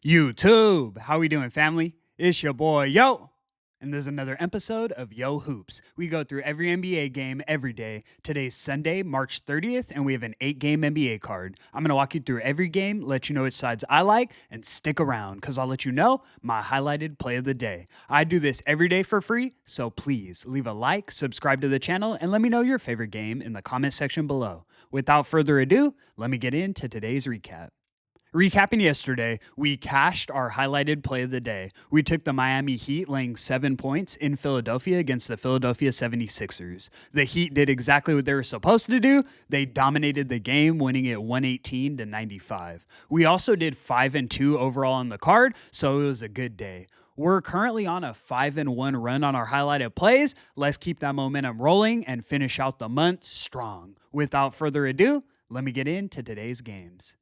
YouTube, how we doing, family? It's your boy, Yo. And there's another episode of Yo Hoops. We go through every NBA game every day. Today's Sunday, March 30th, and we have an 8-game NBA card. I'm going to walk you through every game, let you know which sides I like, and stick around because I'll let you know my highlighted play of the day. I do this every day for free, so please leave a like, subscribe to the channel, and let me know your favorite game in the comment section below. Without further ado, let me get into today's recap. Recapping yesterday, we cashed our highlighted play of the day. We took the Miami Heat laying 7 points in Philadelphia against the Philadelphia 76ers. The Heat did exactly what they were supposed to do. They dominated the game, winning it 118-95. We also did 5-2 overall on the card, so it was a good day. We're currently on a 5-1 run on our highlighted plays. Let's keep that momentum rolling and finish out the month strong. Without further ado, let me get into today's games.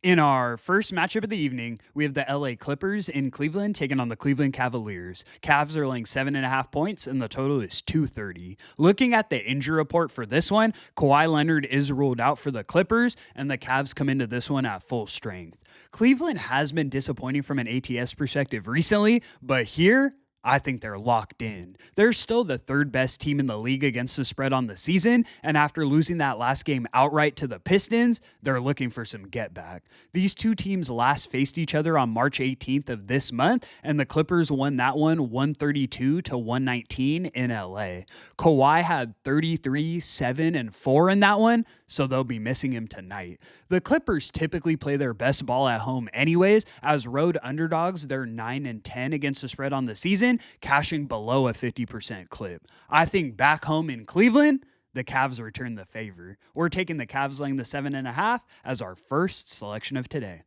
In our first matchup of the evening, we have the LA Clippers in Cleveland taking on the Cleveland Cavaliers. Cavs are laying 7.5 points, and the total is 230. Looking at the injury report for this one, Kawhi Leonard is ruled out for the Clippers, and the Cavs come into this one at full strength. Cleveland has been disappointing from an ATS perspective recently, but here, I think they're locked in. They're still the third best team in the league against the spread on the season, and after losing that last game outright to the Pistons, they're looking for some get back. These two teams last faced each other on March 18th of this month, and the Clippers won that one 132-119 in LA. Kawhi had 33, 7, and 4 in that one, so they'll be missing him tonight. The Clippers typically play their best ball at home anyways. As road underdogs, they're 9-10 against the spread on the season, cashing below a 50% clip. I think back home in Cleveland, the Cavs return the favor. We're taking the Cavs laying the 7.5 as our first selection of today.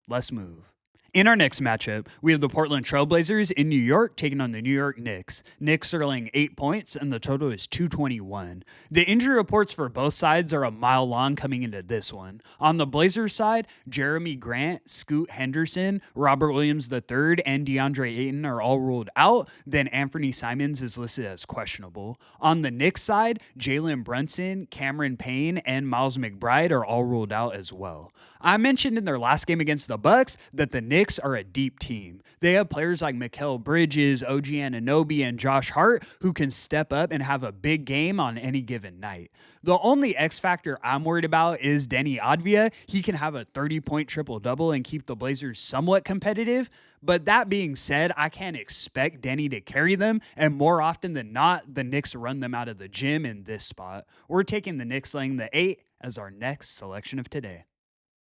Let's move. In our next matchup, we have the Portland Trailblazers in New York taking on the New York Knicks. Knicks are laying 8 points, and the total is 221. The injury reports for both sides are a mile long coming into this one. On the Blazers side, Jeremy Grant, Scoot Henderson, Robert Williams III, and DeAndre Ayton are all ruled out. Then Anthony Simons is listed as questionable. On the Knicks side, Jalen Brunson, Cameron Payne, and Miles McBride are all ruled out as well. I mentioned in their last game against the Bucks that the Knicks are a deep team. They have players like Mikal Bridges, OG Anunoby, and Josh Hart who can step up and have a big game on any given night. The only X factor I'm worried about is Deni Avdija. He can have a 30-point triple-double and keep the Blazers somewhat competitive. But that being said, I can't expect Deni to carry them, and more often than not, the Knicks run them out of the gym in this spot. We're taking the Knicks laying the 8 as our next selection of today.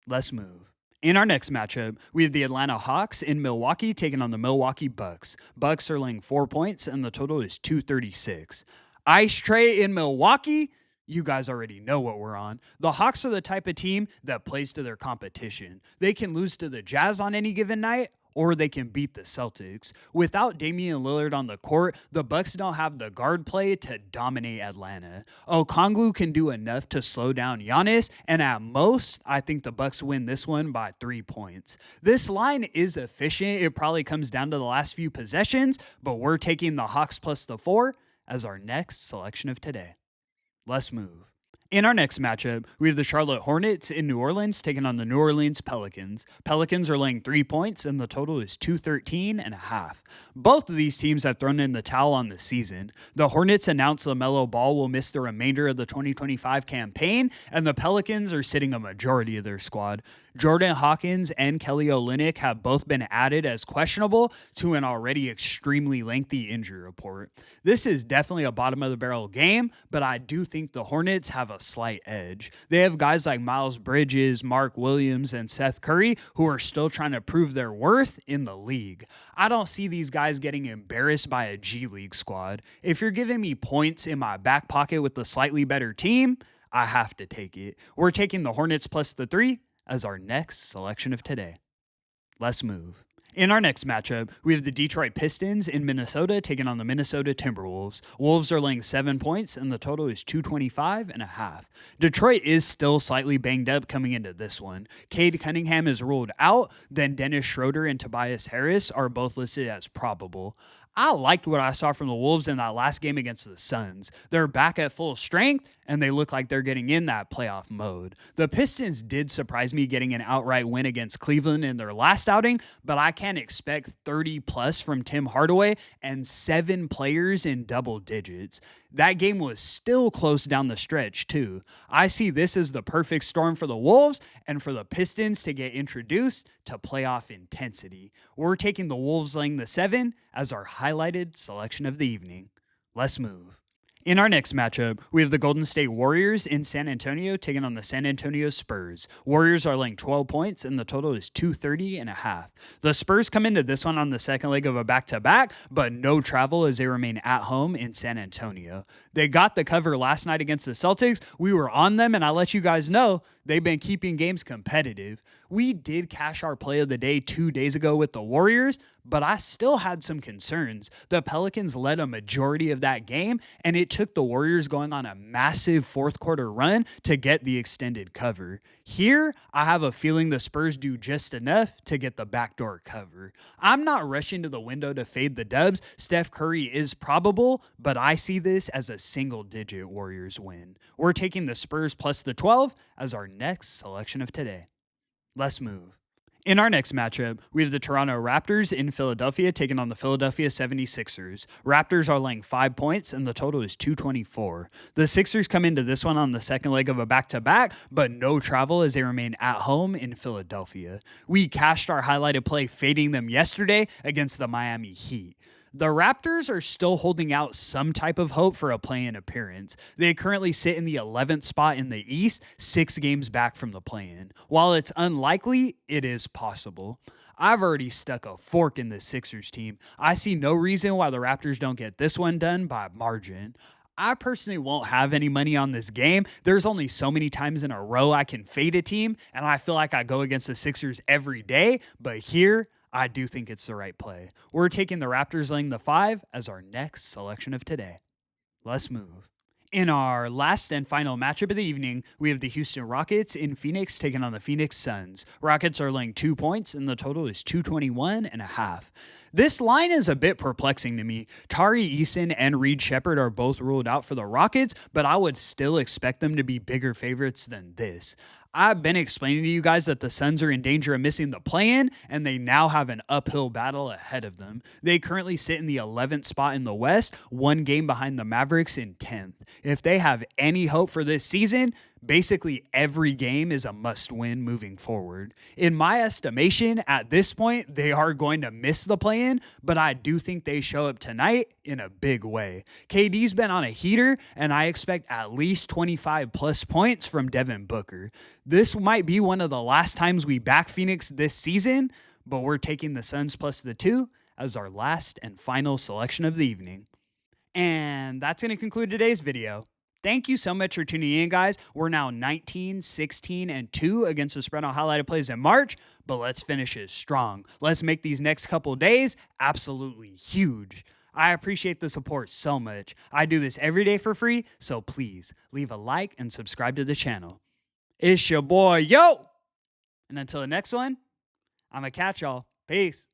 Let's move. In our next matchup, we have the Atlanta Hawks in Milwaukee taking on the Milwaukee Bucks. Bucks are laying 4 points, and the total is 236. Ice Tray in Milwaukee? You guys already know what we're on. The Hawks are the type of team that plays to their competition. They can lose to the Jazz on any given night, or they can beat the Celtics. Without Damian Lillard on the court, the Bucks don't have the guard play to dominate Atlanta. Okongwu can do enough to slow down Giannis, and at most, I think the Bucks win this one by 3 points. This line is efficient. It probably comes down to the last few possessions, but we're taking the Hawks plus the 4 as our next selection of today. Let's move. In our next matchup, we have the Charlotte Hornets in New Orleans taking on the New Orleans Pelicans. Pelicans are laying 3 points, and the total is 213.5. Both of these teams have thrown in the towel on the season. The Hornets announced LaMelo Ball will miss the remainder of the 2025 campaign, and the Pelicans are sitting a majority of their squad. Jordan Hawkins and Kelly Olynyk have both been added as questionable to an already extremely lengthy injury report. This is definitely a bottom-of-the-barrel game, but I do think the Hornets have a slight edge. They have guys like Miles Bridges, Mark Williams, and Seth Curry who are still trying to prove their worth in the league. I don't see these guys getting embarrassed by a G League squad. If you're giving me points in my back pocket with the slightly better team, I have to take it. We're taking the Hornets plus the 3 as our next selection of today. Let's move. In our next matchup, we have the Detroit Pistons in Minnesota taking on the Minnesota Timberwolves. Wolves are laying 7 points, and the total is 225.5. Detroit is still slightly banged up coming into this one. Cade Cunningham is ruled out, then Dennis Schroeder and Tobias Harris are both listed as probable. I liked what I saw from the Wolves in that last game against the Suns. They're back at full strength, and they look like they're getting in that playoff mode. The Pistons did surprise me getting an outright win against Cleveland in their last outing, but I can't expect 30 plus from Tim Hardaway and 7 players in double digits. That game was still close down the stretch, too. I see this as the perfect storm for the Wolves and for the Pistons to get introduced to playoff intensity. We're taking the Wolves laying the 7 as our highlighted selection of the evening. Let's move. In our next matchup, we have the Golden State Warriors in San Antonio taking on the San Antonio Spurs. Warriors are laying 12 points, and the total is 230.5. The Spurs come into this one on the second leg of a back-to-back, but no travel as they remain at home in San Antonio. They got the cover last night against the Celtics. We were on them, and I let you guys know they've been keeping games competitive. We did cash our play of the day 2 days ago with the Warriors, but I still had some concerns. The Pelicans led a majority of that game, and it took the Warriors going on a massive fourth quarter run to get the extended cover. Here, I have a feeling the Spurs do just enough to get the backdoor cover. I'm not rushing to the window to fade the dubs. Steph Curry is probable, but I see this as a single-digit Warriors win. We're taking the Spurs plus the 12 as our next selection of today. Let's move. In our next matchup, we have the Toronto Raptors in Philadelphia taking on the Philadelphia 76ers. Raptors are laying 5 points, and the total is 224. The Sixers come into this one on the second leg of a back-to-back, but no travel as they remain at home in Philadelphia. We cashed our highlighted play fading them yesterday against the Miami Heat. The Raptors are still holding out some type of hope for a play-in appearance. They currently sit in the 11th spot in the East, 6 games back from the play-in. While it's unlikely, it is possible. I've already stuck a fork in the Sixers team. I see no reason why the Raptors don't get this one done by margin. I personally won't have any money on this game. There's only so many times in a row I can fade a team, and I feel like I go against the Sixers every day, but here, I do think it's the right play. We're taking the Raptors laying the 5 as our next selection of today. Let's move. In our last and final matchup of the evening, we have the Houston Rockets in Phoenix taking on the Phoenix Suns. Rockets are laying 2 points, and the total is 221.5. This line is a bit perplexing to me. Tari Eason and Reed Shepherd are both ruled out for the Rockets, but I would still expect them to be bigger favorites than this. I've been explaining to you guys that the Suns are in danger of missing the play-in, and they now have an uphill battle ahead of them. They currently sit in the 11th spot in the West, 1 game behind the Mavericks in 10th. If they have any hope for this season, basically every game is a must-win moving forward. In my estimation, at this point, they are going to miss the play-in, but I do think they show up tonight in a big way. KD's been on a heater, and I expect at least 25 plus points from Devin Booker. This might be one of the last times we back Phoenix this season, but we're taking the Suns plus the 2 as our last and final selection of the evening. And that's going to conclude today's video. Thank you so much for tuning in, guys. We're now 19, 16, and 2 against the spread on highlighted plays in March, but let's finish it strong. Let's make these next couple days absolutely huge. I appreciate the support so much. I do this every day for free, so please leave a like and subscribe to the channel. It's your boy, yo! And until the next one, I'm going to catch y'all. Peace.